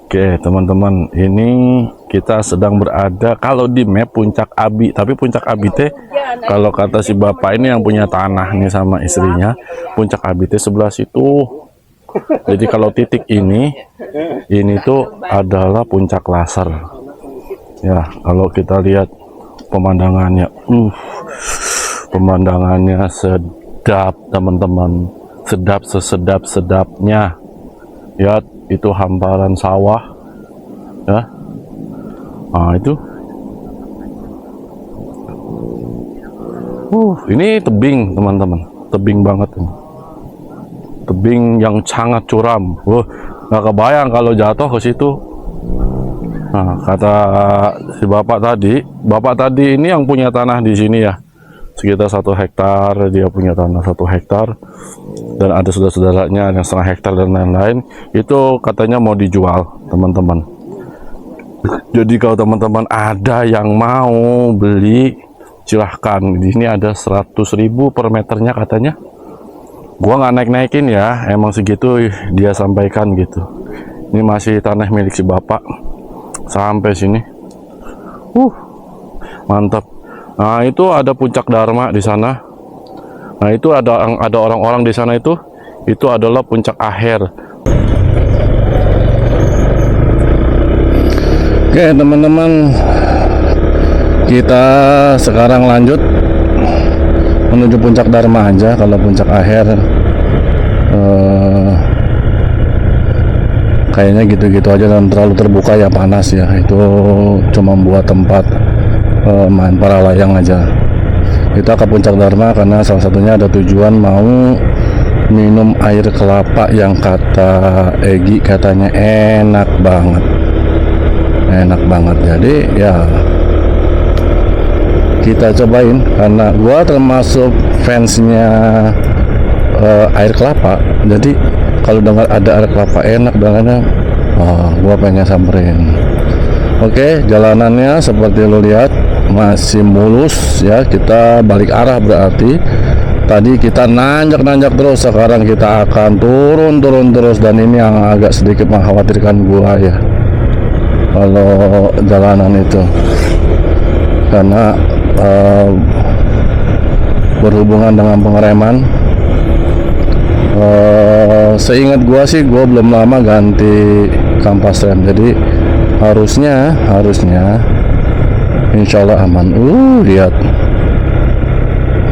Oke teman-teman, ini kita sedang berada kalau di map Puncak Abi, tapi Puncak Abi teh kalau kata si bapak ini yang punya tanah nih sama istrinya, Puncak Abi teh sebelah situ. Jadi kalau titik ini tuh adalah puncak laser. Ya, kalau kita lihat pemandangannya, pemandangannya sedap teman-teman, sedap sesedap-sedapnya. Ya, itu hamparan sawah ya. Nah itu ini tebing teman-teman, tebing banget ini. Tebing yang sangat curam. Nggak kebayang kalau jatuh ke situ. Nah, kata si bapak tadi ini yang punya tanah di sini ya, sekitar 1 hektar. Dia punya tanah 1 hektar dan ada saudara-saudaranya yang 1/2 hektar dan lain-lain. Itu katanya mau dijual teman-teman. Jadi kalau teman-teman ada yang mau beli, silahkan. Di sini ada 100.000 per meternya katanya. Gua nggak naik-naikin ya, emang segitu dia sampaikan gitu. Ini masih tanah milik si bapak sampai sini. Mantap. Nah itu ada puncak Dharma di sana. Nah itu ada orang-orang di sana, itu adalah puncak akhir. Oke teman-teman, kita sekarang lanjut menuju puncak Dharma aja. Kalau puncak akhir kayaknya gitu-gitu aja dan terlalu terbuka ya, panas ya. Itu cuma buat tempat main para layang aja. Kita ke puncak Dharma karena salah satunya ada tujuan mau minum air kelapa yang kata Egi katanya enak banget. Jadi ya kita cobain karena gua termasuk fansnya air kelapa. Jadi kalau dengar ada air kelapa enak bangetnya, gua pengen samperin. Oke, jalanannya seperti lo lihat masih mulus ya. Kita balik arah berarti. Tadi kita nanjak terus, sekarang kita akan turun terus, dan ini yang agak sedikit mengkhawatirkan gua ya kalau jalanan itu, karena berhubungan dengan pengereman. Seingat gua sih, gua belum lama ganti kampas rem, jadi harusnya insyaallah aman. Lihat,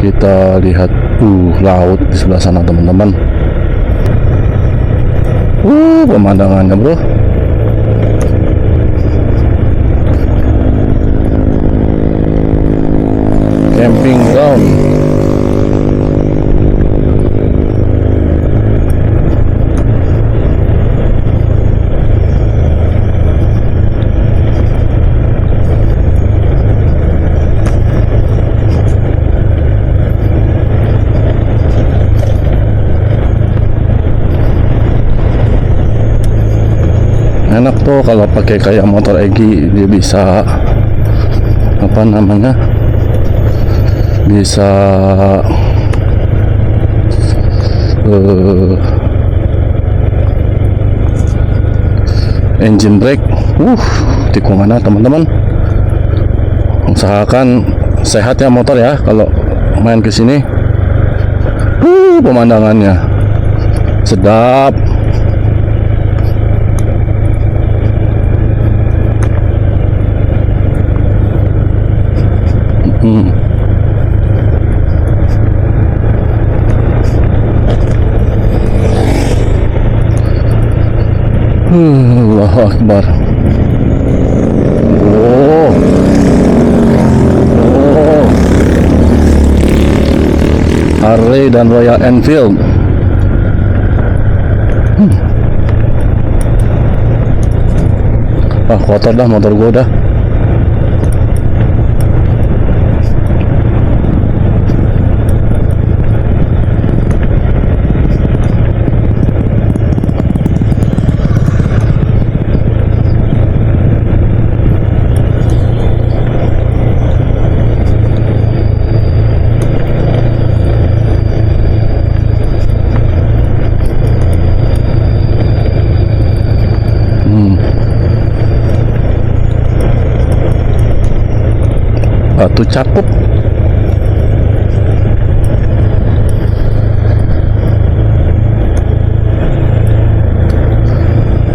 kita lihat laut di sebelah sana teman-teman. Pemandangannya bro. Camping ground. Enak tuh kalau pakai kayak motor Egi, dia bisa apa namanya, bisa engine brake. Tikungannya teman-teman, usahakan sehat ya motor ya kalau main ke sini. Pemandangannya sedap. Allahu Akbar. Harley dan Royal Enfield. Kotor dah motor gua dah. Batu Cakuk.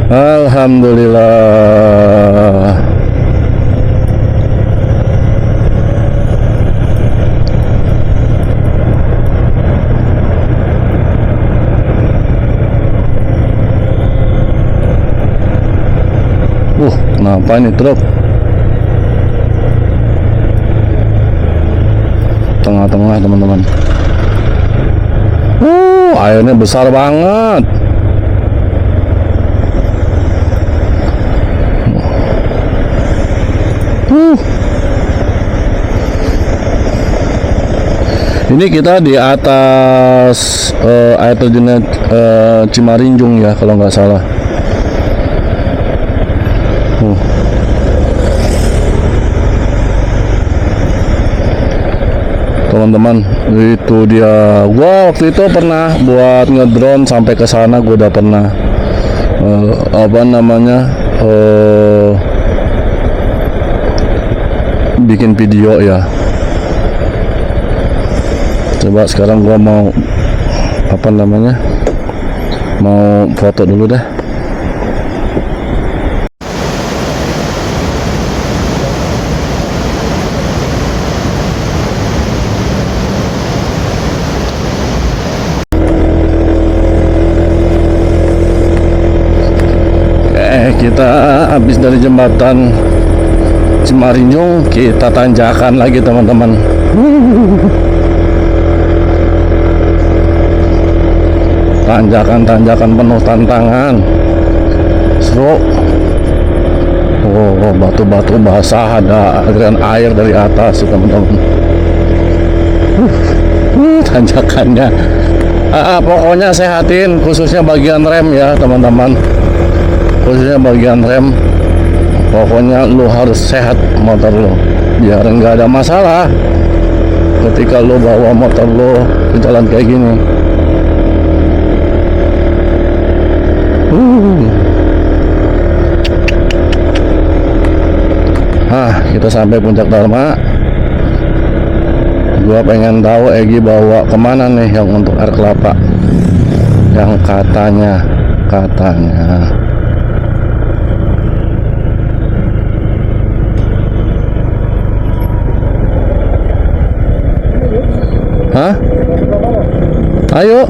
Alhamdulillah. Kenapa ini truk? Tengah-tengah teman-teman. Airnya besar banget. Ini kita di atas air terjun Cimarinjung ya kalau nggak salah. Teman-teman, itu dia. Gua waktu itu pernah buat ngedrone sampai ke sana. Gua udah pernah bikin video ya. Coba sekarang gua mau mau foto dulu deh. Kita habis dari jembatan Cimarinjung, kita tanjakan lagi teman-teman. Tanjakan penuh tantangan, seru. Batu-batu basah, ada aliran air dari atas teman-teman. Tanjakannya pokoknya sehatin, khususnya bagian rem ya teman-teman. Khususnya bagian rem, pokoknya lu harus sehat motor lu biar nggak ada masalah ketika lu bawa motor lu ke jalan kayak gini. Kita sampai Puncak Dharma. Gua pengen tahu Egi bawa kemana nih yang untuk air kelapa, yang katanya Ayo.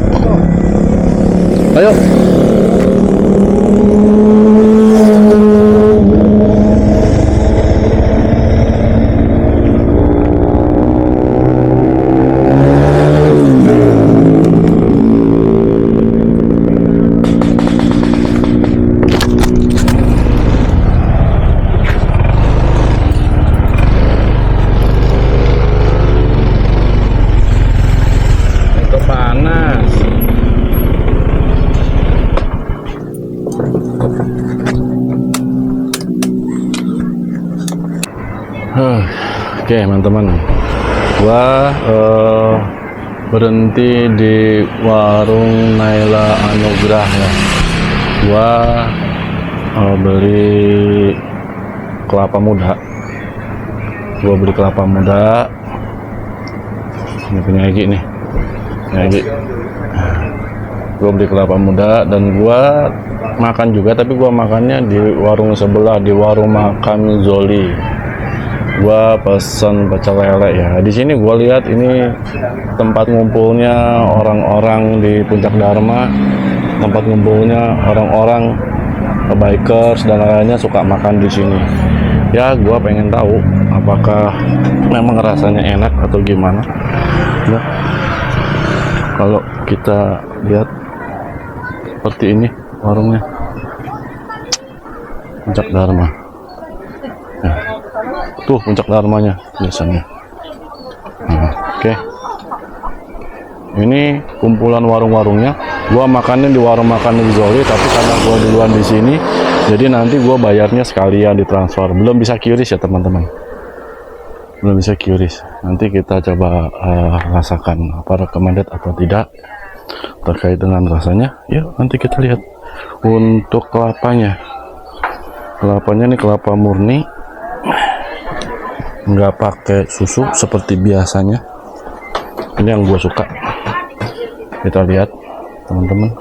Oke teman-teman, gua berhenti di warung Naila Anugrah ya. Gua beli kelapa muda. Ini punya Egi nih. Gua beli kelapa muda dan gua makan juga, tapi gua makannya di warung sebelah, di warung makan Zoli. Gua pesan pecel lele ya. Di sini gua lihat ini tempat ngumpulnya orang-orang di Puncak Dharma, tempat ngumpulnya orang-orang bikers dan lainnya suka makan di sini. Ya, gua pengen tahu apakah memang rasanya enak atau gimana. Ya, kalau kita lihat seperti ini warungnya Puncak Dharma. Ya. Tuh Puncak Dharmanya biasanya. Oke. Ini kumpulan warung-warungnya. Gua makannya di warung makan di Zoli, tapi karena gua duluan di sini, jadi nanti gua bayarnya sekalian ditransfer. Belum bisa QRIS ya teman-teman. Belum bisa QRIS. Nanti kita coba rasakan apa recommended atau tidak terkait dengan rasanya. Yuk nanti kita lihat. Untuk kelapanya. Kelapanya ini kelapa murni. nggak pakai susu seperti biasanya. Ini yang gue suka. Kita lihat teman-teman.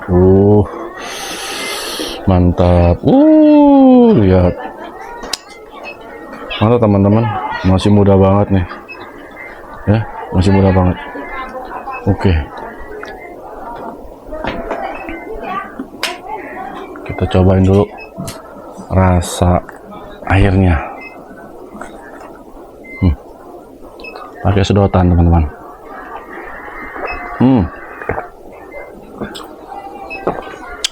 Mantap. Lihat. Mantap teman-teman. Masih muda banget nih. Ya, masih muda banget. Oke. Kita cobain dulu rasa airnya. Pakai sedotan teman-teman.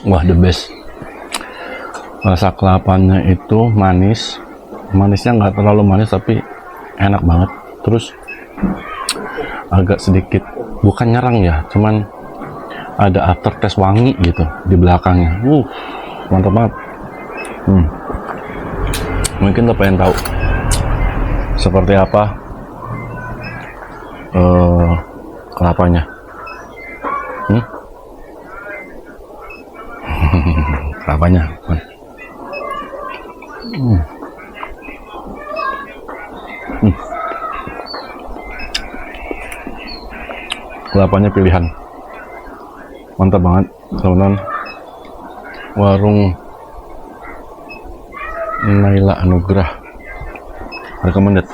Wah, the best. Rasa kelapanya itu manis. Manisnya nggak terlalu manis tapi enak banget. Terus agak sedikit, bukan nyerang ya, cuman ada aftertaste wangi gitu di belakangnya. Mantap banget. Mungkin lo pengen tahu seperti apa kelapanya. Kelapanya. Kelapanya pilihan. Mantap banget teman-teman. Warung Naila Anugrah, recommended.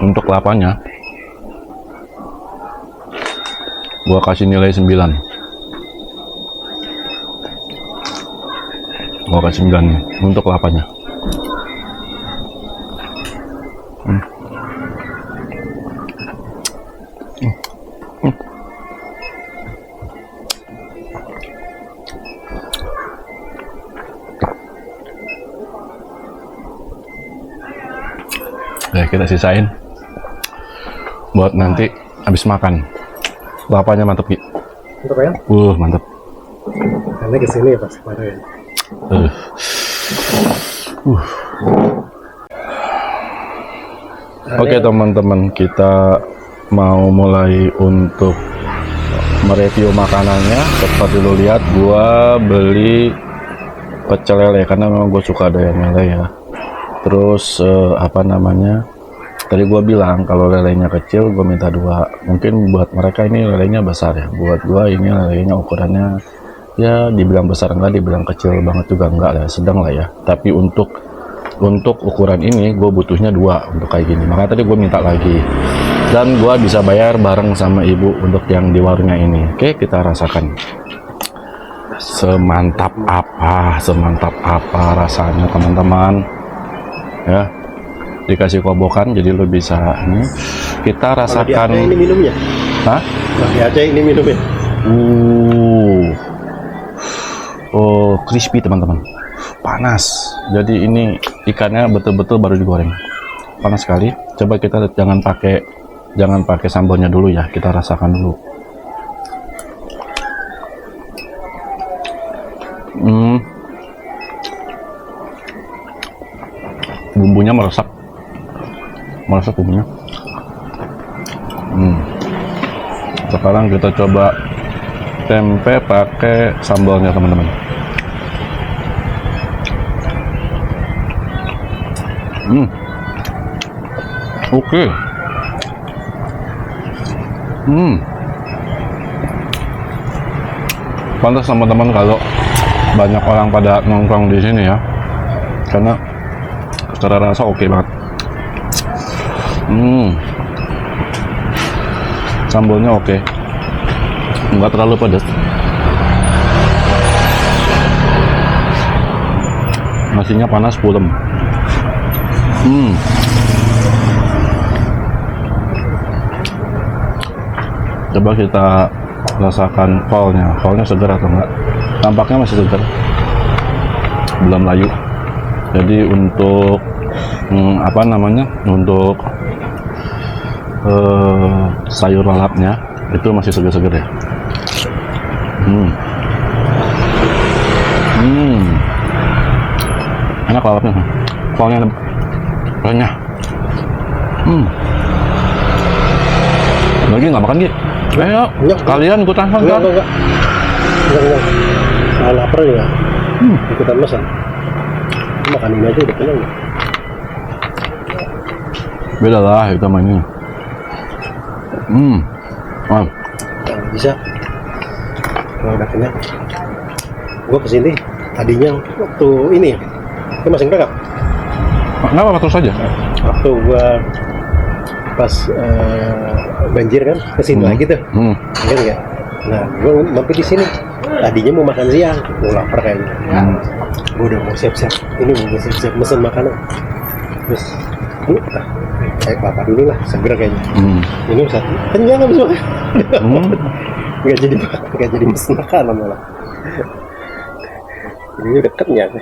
Untuk kelapanya gua kasih nilai 9. Gua kasih 9 nih untuk kelapanya. Ya, kita sisain buat nanti habis makan. Kelapanya mantep, Ki. Mantap ya? Mantap. Karena kesini ya pas kemarin. Oke teman-teman, kita mau mulai untuk mereview makanannya. Seperti lo lihat, gua beli pecel lele karena memang gue suka ada yang lele ya. Terus tadi gue bilang kalau lelenya kecil gue minta 2. Mungkin buat mereka ini lelenya besar ya. Buat gue ini lelenya ukurannya ya dibilang besar enggak, dibilang kecil banget juga enggak lah, sedang lah ya. Tapi untuk ukuran ini gue butuhnya 2 untuk kayak gini. Makanya tadi gue minta lagi. Dan gue bisa bayar bareng sama ibu untuk yang di warungnya ini. Oke, kita rasakan. Semantap apa rasanya teman-teman. Ya. Dikasih kobokan jadi lo bisa ini. Kita rasakan. Ini minumnya. Hah? Di Aceh ini minumnya. Crispy teman-teman. Panas. Jadi ini ikannya betul-betul baru digoreng. Panas sekali. Coba kita lihat, jangan pakai sambalnya dulu ya. Kita rasakan dulu. Bumbunya meresap bumbunya. Sekarang kita coba tempe pakai sambalnya teman-teman. Oke. Pantas teman-teman kalau banyak orang pada nongkrong di sini ya, karena secara rasa oke banget. Sambalnya oke, nggak terlalu pedas. Nasinya panas pulen. Coba kita rasakan kolnya. Kolnya segar atau enggak? Tampaknya masih segar, belum layu. Jadi untuk untuk sayur lalapnya itu masih segar-segar ya. Enak lalapnya, kolnya banyak. Lagi nggak makan Gi? Ayo, kalian ikutan makan. Enggak. Lapar ya. Ikutan masak. makan ini aja udah kenyang. Beda lah itu sama ini. Nah, Ah, bisa. Kalau udah kenyang. Gua kesini tadinya waktu ini, itu masih ngerekam. kenapa terus aja? Waktu gua pas banjir kan kesini lagi tuh. Kan ya. Nah, gua mampir di sini. Tadinya mau makan siang, mau lapar kayaknya. Gua udah mau siap-siap. Ini mau siap-siap mesen makanan. Terus, kayak bapak dulu lah, seger kayaknya. Ini satu, kenyang abis makan. Nggak jadi mesen makanan malah. Ini udah kenyang.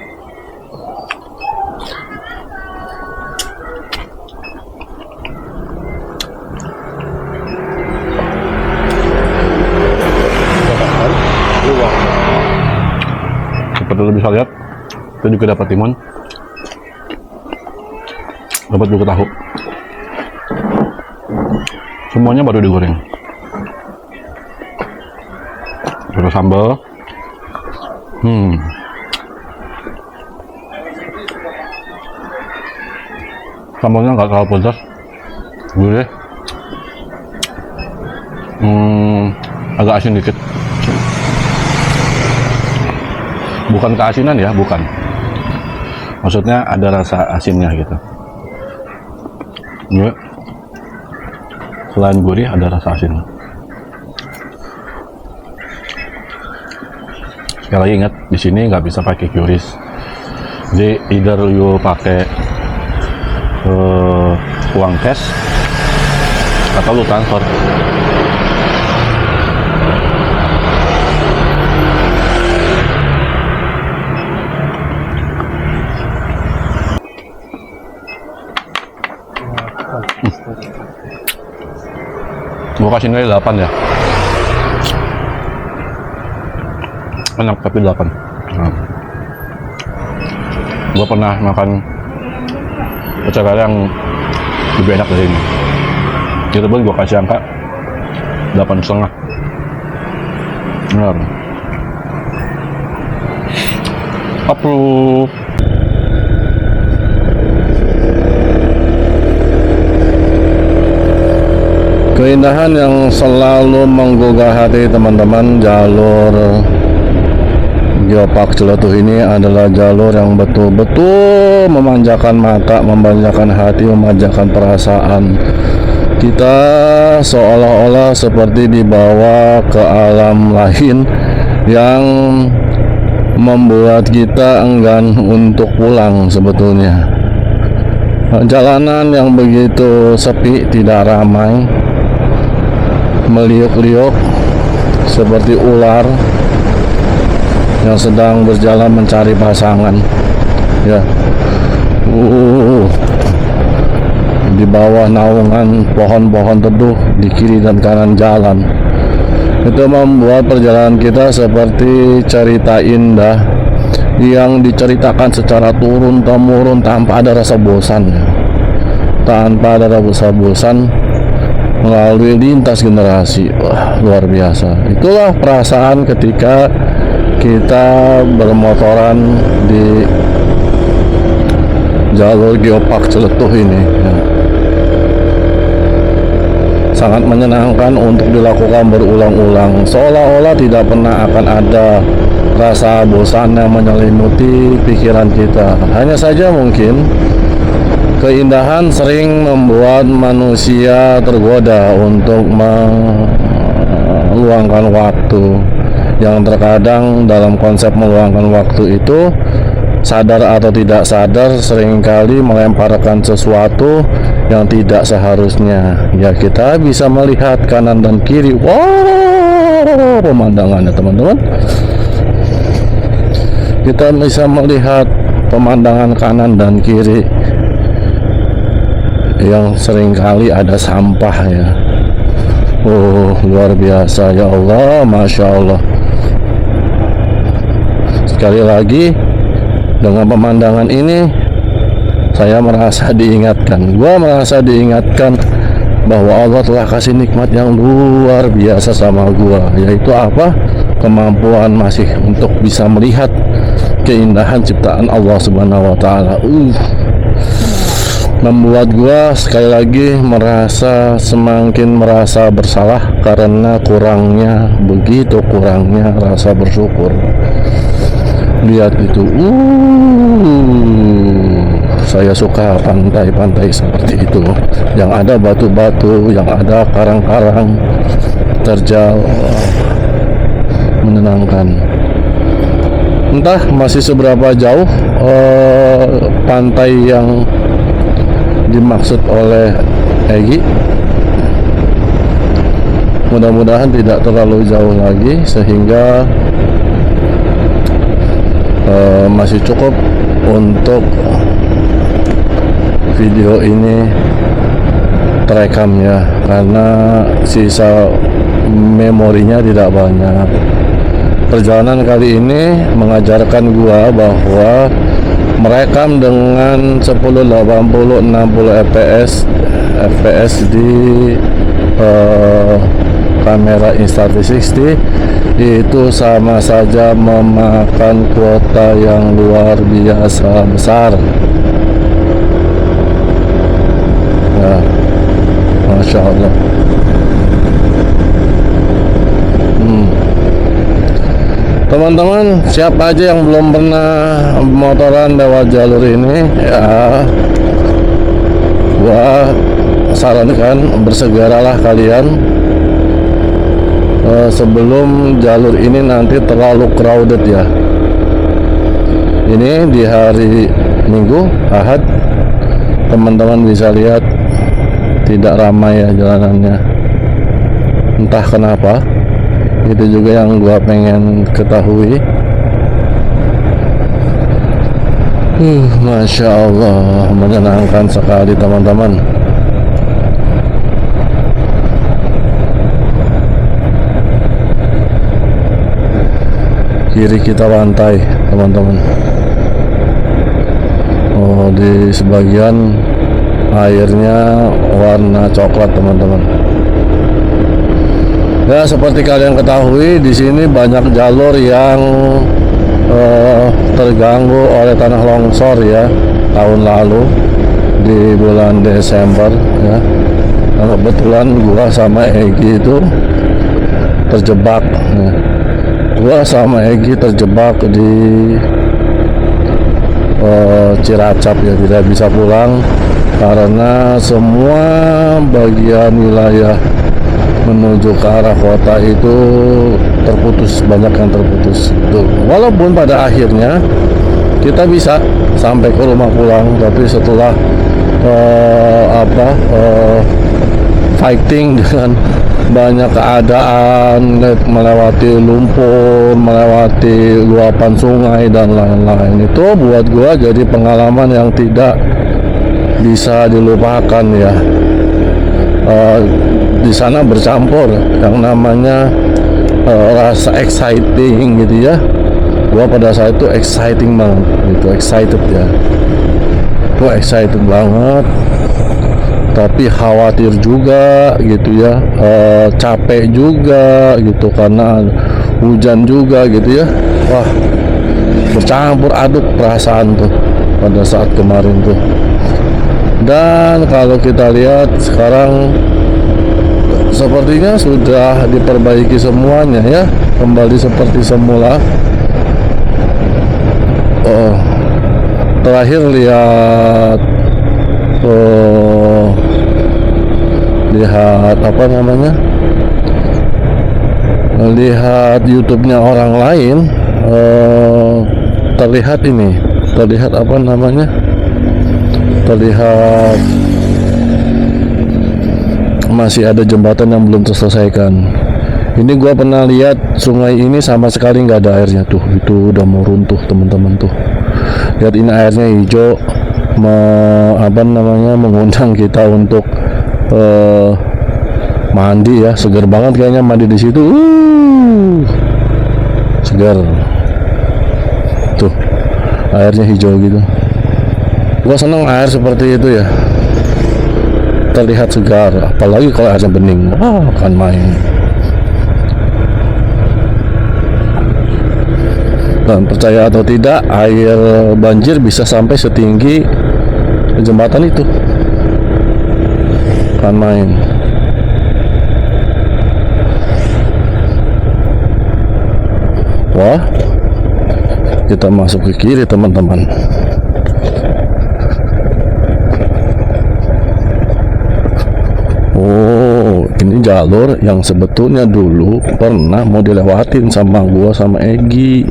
Seperti lo bisa lihat, kita juga dapat timun, dapat juga tahu. Semuanya baru digoreng. Terus sambal. Sambalnya nggak terlalu pedas, gurih. Agak asin dikit. Bukan keasinan ya, bukan. Maksudnya ada rasa asinnya gitu. Ya. Selain gurih ada rasa asin. Sekali lagi ingat, di sini nggak bisa pakai QRIS. Jadi either you pakai uang cash atau lu transfer. Gue kasih nilai 8 ya. Enak tapi 8. Gue pernah makan pecel lele yang lebih enak dari ini. Itu pun gue kasih angka 8,5. Benar. Approve. Keindahan yang selalu menggugah hati teman-teman, jalur Geopark Ciletuh ini adalah jalur yang betul-betul memanjakan mata, memanjakan hati, memanjakan perasaan. Kita seolah-olah seperti dibawa ke alam lain yang membuat kita enggan untuk pulang sebetulnya. Jalanan yang begitu sepi, tidak ramai, meliuk-liuk seperti ular yang sedang berjalan mencari pasangan, ya. Di bawah naungan pohon-pohon teduh di kiri dan kanan jalan. Itu membuat perjalanan kita seperti cerita indah yang diceritakan secara turun-temurun tanpa ada rasa bosan, tanpa ada rasa bosan, melalui lintas generasi. Wah, luar biasa. Itulah perasaan ketika kita bermotoran di jalur Geopark Ciletuh ini, ya. Sangat menyenangkan untuk dilakukan berulang-ulang, seolah-olah tidak pernah akan ada rasa bosan yang menyelimuti pikiran kita. Hanya saja mungkin keindahan sering membuat manusia tergoda untuk meluangkan waktu, yang terkadang dalam konsep meluangkan waktu itu, sadar atau tidak sadar, seringkali melemparkan sesuatu yang tidak seharusnya. Ya, kita bisa melihat kanan dan kiri. Wow, pemandangannya teman-teman. Kita bisa melihat pemandangan kanan dan kiri yang seringkali ada sampah, ya. Oh, luar biasa, ya Allah, Masya Allah. Sekali lagi, dengan pemandangan ini saya merasa diingatkan, gua merasa diingatkan bahwa Allah telah kasih nikmat yang luar biasa sama gua, yaitu apa? Kemampuan masih untuk bisa melihat keindahan ciptaan Allah Subhanahu wa taala. Membuat gua sekali lagi semakin merasa bersalah karena begitu kurangnya rasa bersyukur. Lihat itu, saya suka pantai-pantai seperti itu, yang ada batu-batu, yang ada karang-karang terjal, menenangkan. Entah masih seberapa jauh pantai yang dimaksud oleh Egy. Mudah-mudahan tidak terlalu jauh lagi sehingga masih cukup untuk video ini terekam ya, karena sisa memorinya tidak banyak. Perjalanan kali ini mengajarkan gua bahwa merekam dengan 1080 60 fps di kamera Insta360 itu sama saja memakan kuota yang luar biasa besar ya. Masya Allah. Teman-teman, siapa aja yang belum pernah motoran lewat jalur ini ya, gua sarankan bersegeralah kalian sebelum jalur ini nanti terlalu crowded ya. Ini di hari Minggu, Ahad, teman-teman bisa lihat tidak ramai ya jalanannya, entah kenapa. Itu juga yang gua pengen ketahui. Masya Allah, menyenangkan sekali teman-teman. Kiri kita pantai teman-teman. Di sebagian airnya warna coklat teman-teman. Ya, seperti kalian ketahui, di sini banyak jalur yang terganggu oleh tanah longsor ya, tahun lalu di bulan Desember ya. Dan kebetulan gua sama Egy itu terjebak ya. Gua sama Egy terjebak di Cilacap ya, tidak bisa pulang karena semua bagian wilayah menuju ke arah kota itu terputus, banyak yang terputus. Walaupun pada akhirnya kita bisa sampai ke rumah pulang, tapi setelah fighting dengan banyak keadaan, melewati lumpur, melewati luapan sungai dan lain-lain, itu buat gua jadi pengalaman yang tidak bisa dilupakan ya. Di sana bercampur yang namanya rasa exciting gitu ya. Gua pada saat itu exciting banget gitu, excited ya. Gua excited banget, tapi khawatir juga gitu ya, capek juga gitu karena hujan juga gitu ya. Wah, bercampur aduk perasaan tuh pada saat kemarin tuh. Dan kalau kita lihat sekarang sepertinya sudah diperbaiki semuanya ya, kembali seperti semula. Terakhir lihat apa namanya, lihat YouTube-nya orang lain, terlihat apa namanya, terlihat masih ada jembatan yang belum terselesaikan. Ini gua pernah lihat sungai ini sama sekali nggak ada airnya tuh, itu udah mau runtuh teman-teman tuh. Lihat ini airnya hijau, mengundang kita untuk mandi ya, segar banget kayaknya mandi di situ. Segar. Tuh, airnya hijau gitu. Gua seneng air seperti itu ya. Terlihat segar, apalagi kalau airnya bening. Kan main. Dan percaya atau tidak, air banjir bisa sampai setinggi jembatan itu. Kan main. Wah, kita masuk ke kiri teman-teman. Oh, ini jalur yang sebetulnya dulu pernah mau dilewatin sama gua sama Egi.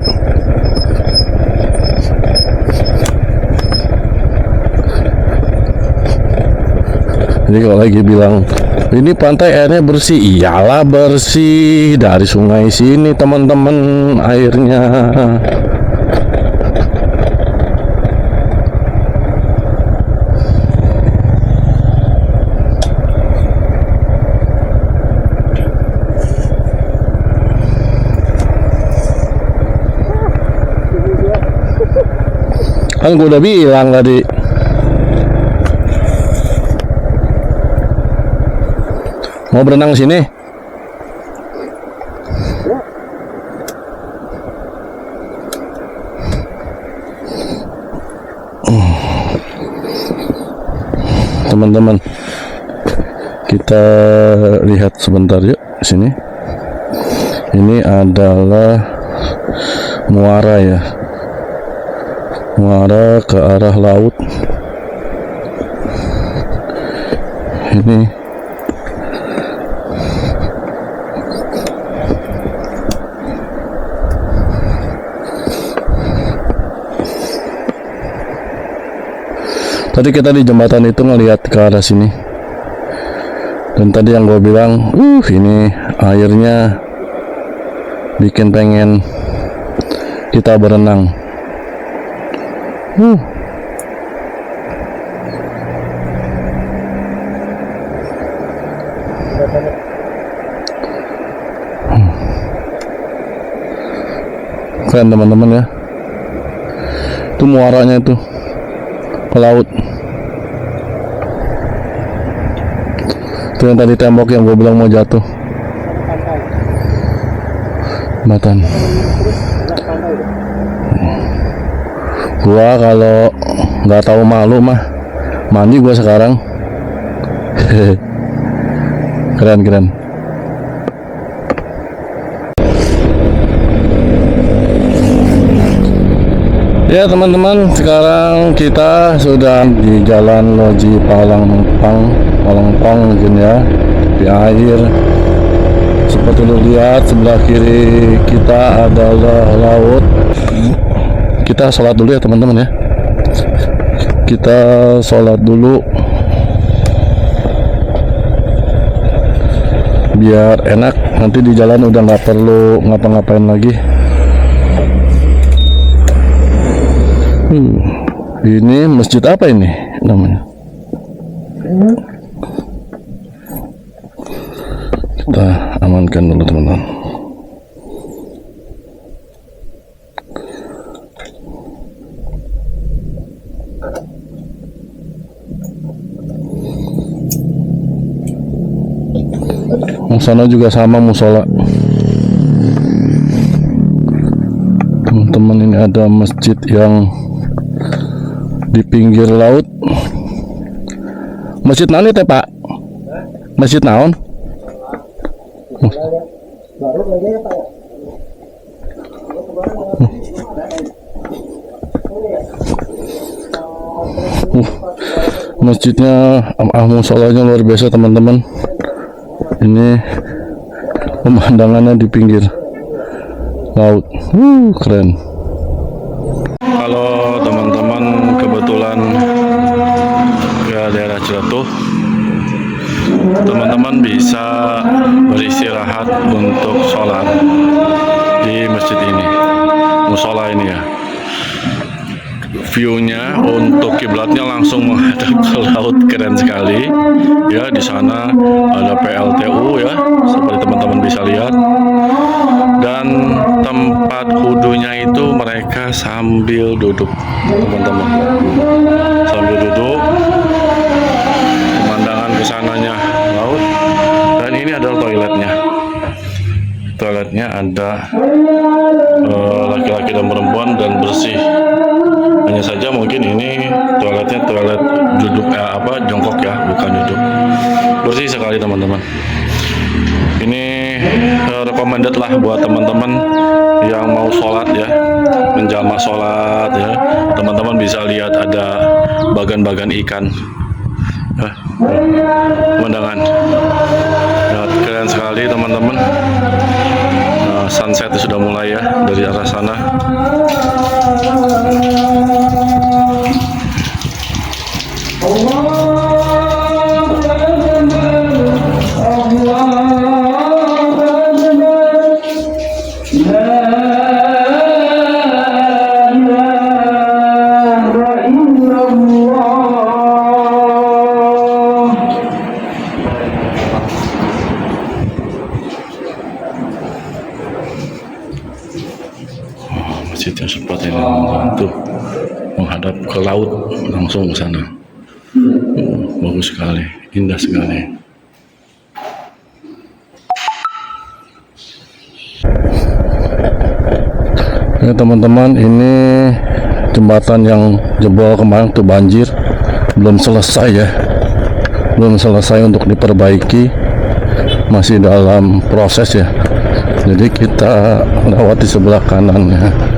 Jadi kalau lagi bilang ini pantai airnya bersih, iyalah bersih, dari sungai sini teman-teman airnya. Kan gue udah bilang tadi. Mau berenang sini? Teman-teman, kita lihat sebentar yuk sini. Ini adalah muara ya. Muara ke arah laut. Ini tadi kita di jembatan itu ngelihat ke arah sini. Dan tadi yang gue bilang, ini airnya bikin pengen kita berenang. Keren teman-teman ya. Itu muaranya itu ke laut. Itu yang tadi tembok yang gue bilang mau jatuh. Jembatan. Gua kalau nggak tahu malu mah mandi gua sekarang. Keren. Ya teman-teman, sekarang kita sudah di Jalan Loji Palangpang mungkin ya, di air. Seperti lu lihat sebelah kiri kita adalah laut. Kita sholat dulu ya teman-teman ya. Kita sholat dulu biar enak, nanti di jalan udah nggak perlu ngapa-ngapain lagi. Ini masjid apa ini namanya? Kita amankan dulu teman-teman. Sana juga sama musola. Teman-teman, ini ada masjid yang di pinggir laut. Masjid naon teh Pak? Masjid naon? Masjidnya musolanya luar biasa teman-teman. Ini pemandangannya di pinggir laut. Keren. Kalau teman-teman kebetulan ke daerah Ciletuh, teman-teman bisa beristirahat untuk sholat di masjid ini, musola ini ya. View-nya untuk kiblatnya langsung menghadap ke laut, keren sekali ya. Di sana ada PLTU ya, seperti teman-teman bisa lihat, dan tempat wudhunya itu mereka sambil duduk teman-teman, sambil duduk, pemandangan kesananya laut. Dan ini adalah toiletnya ada laki-laki dan perempuan aman dan bersih. Hanya saja mungkin ini toiletnya toilet duduk jongkok ya, bukan duduk. Bersih sekali teman-teman. Ini recommended lah buat teman-teman yang mau sholat ya, menjamah sholat ya. Teman-teman bisa lihat ada bagan-bagan ikan. Pemandangan ya, keren sekali teman-teman. Sunset sudah mulai ya dari arah sana. Masjidnya seperti ini tuh, menghadap ke laut langsung ke sana. Bagus sekali, indah sekali. Ya teman-teman, ini jembatan yang jebol kemarin tuh banjir, belum selesai ya, belum selesai untuk diperbaiki, masih dalam proses ya. Jadi kita lewat di sebelah kanannya.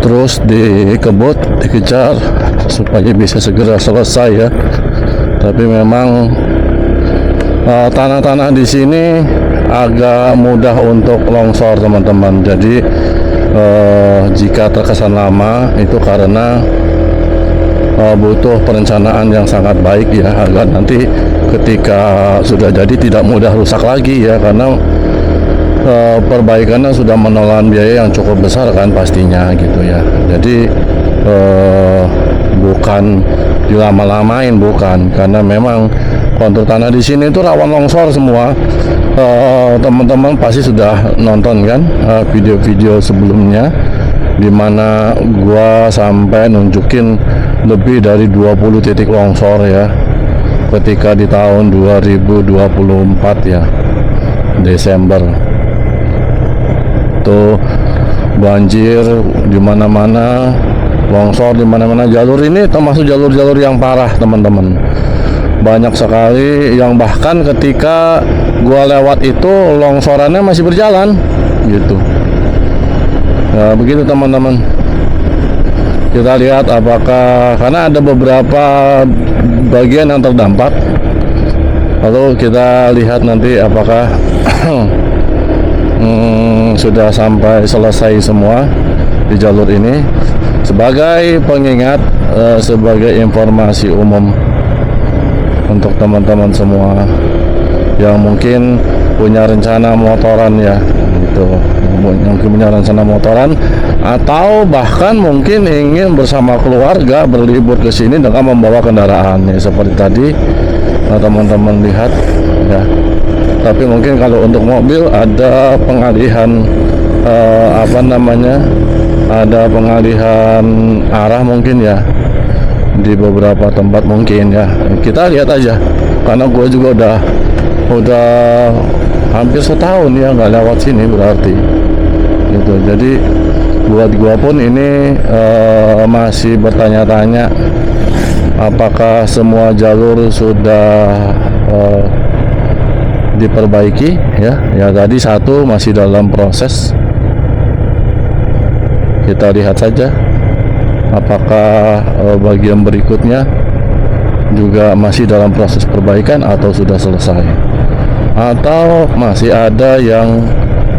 Terus dikebut, dikejar supaya bisa segera selesai ya. Tapi memang tanah-tanah di sini agak mudah untuk longsor teman-teman. Jadi jika terkesan lama itu karena butuh perencanaan yang sangat baik ya, agar nanti ketika sudah jadi tidak mudah rusak lagi ya, karena perbaikannya sudah menelan biaya yang cukup besar kan pastinya gitu ya. Jadi bukan dilama-lamain, bukan, karena memang kontur tanah di sini itu rawan longsor semua. Teman-teman pasti sudah nonton kan video-video sebelumnya, dimana gua sampai nunjukin lebih dari 20 titik longsor ya ketika di tahun 2024 ya, Desember. Tuh banjir di mana-mana, longsor di mana-mana. Jalur ini termasuk jalur-jalur yang parah teman-teman. Banyak sekali yang bahkan ketika gua lewat itu longsorannya masih berjalan gitu. Ya begitu teman-teman. Kita lihat apakah, karena ada beberapa bagian yang terdampak. Lalu kita lihat nanti apakah sudah sampai selesai semua di jalur ini. Sebagai pengingat, sebagai informasi umum untuk teman-teman semua yang mungkin punya rencana motoran ya, gitu, yang punya rencana motoran atau bahkan mungkin ingin bersama keluarga berlibur ke sini dengan membawa kendaraan ya, seperti tadi teman-teman lihat ya. Tapi mungkin kalau untuk mobil ada pengalihan ada pengalihan arah mungkin ya di beberapa tempat mungkin ya. Kita lihat aja, karena gue juga udah hampir setahun ya nggak lewat sini berarti gitu. Jadi buat gue pun ini masih bertanya-tanya apakah semua jalur sudah diperbaiki ya. Ya tadi satu masih dalam proses. Kita lihat saja apakah bagian berikutnya juga masih dalam proses perbaikan atau sudah selesai, atau masih ada yang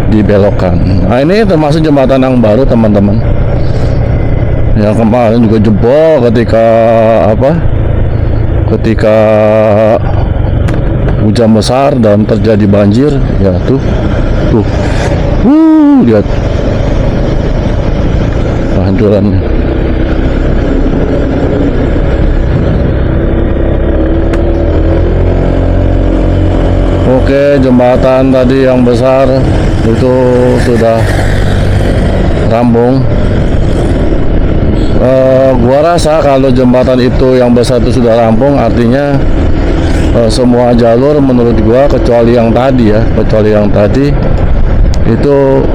dibelokkan. Nah ini termasuk jembatan yang baru teman-teman, yang kemarin juga jebol ketika hujan besar dan terjadi banjir ya. Tuh lihat kehancurannya. Oke, jembatan tadi yang besar itu sudah rampung. Gua rasa kalau jembatan itu yang besar itu sudah rampung, artinya semua jalur menurut gua kecuali yang tadi itu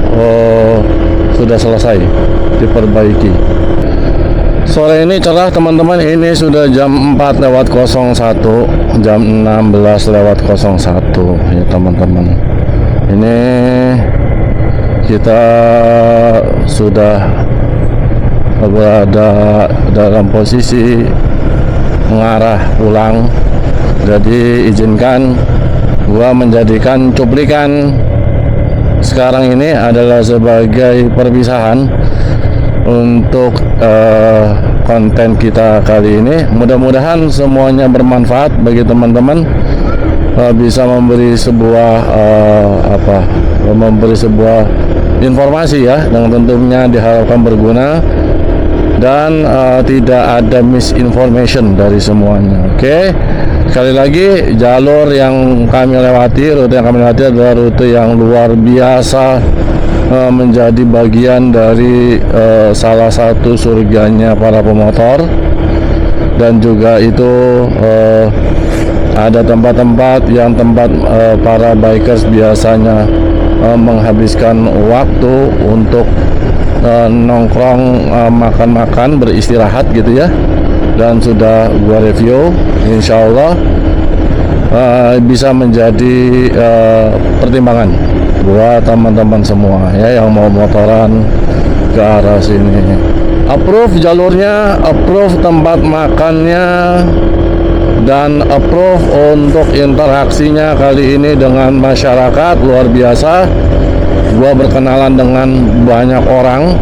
sudah selesai diperbaiki. Sore ini cerah teman-teman, ini sudah jam 4:01, jam 16:01 ya teman-teman. Ini kita sudah berada dalam posisi mengarah pulang. Jadi izinkan gua menjadikan cuplikan sekarang ini adalah sebagai perpisahan untuk konten kita kali ini. Mudah-mudahan semuanya bermanfaat bagi teman-teman, bisa memberi sebuah memberi sebuah informasi ya, yang tentunya diharapkan berguna dan tidak ada misinformation dari semuanya. Oke. Sekali lagi, jalur yang kami lewati, rute yang kami lewati adalah rute yang luar biasa, menjadi bagian dari salah satu surganya para pemotor, dan juga itu ada tempat-tempat yang para bikers biasanya menghabiskan waktu untuk nongkrong, makan-makan, beristirahat gitu ya. Dan sudah gua review, insya Allah bisa menjadi pertimbangan buat teman-teman semua ya yang mau motoran ke arah sini. Approve jalurnya, approve tempat makannya, dan approve untuk interaksinya kali ini dengan masyarakat. Luar biasa, gua berkenalan dengan banyak orang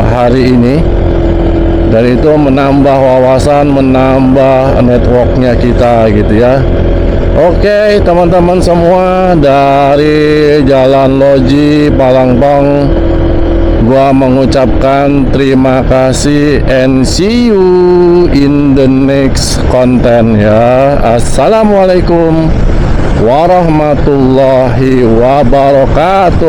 hari ini, dan itu menambah wawasan, menambah networknya kita gitu ya. Oke teman-teman semua, dari Jalan Loji Palangpong, gua mengucapkan terima kasih and see you in the next content ya. Assalamualaikum warahmatullahi wabarakatuh.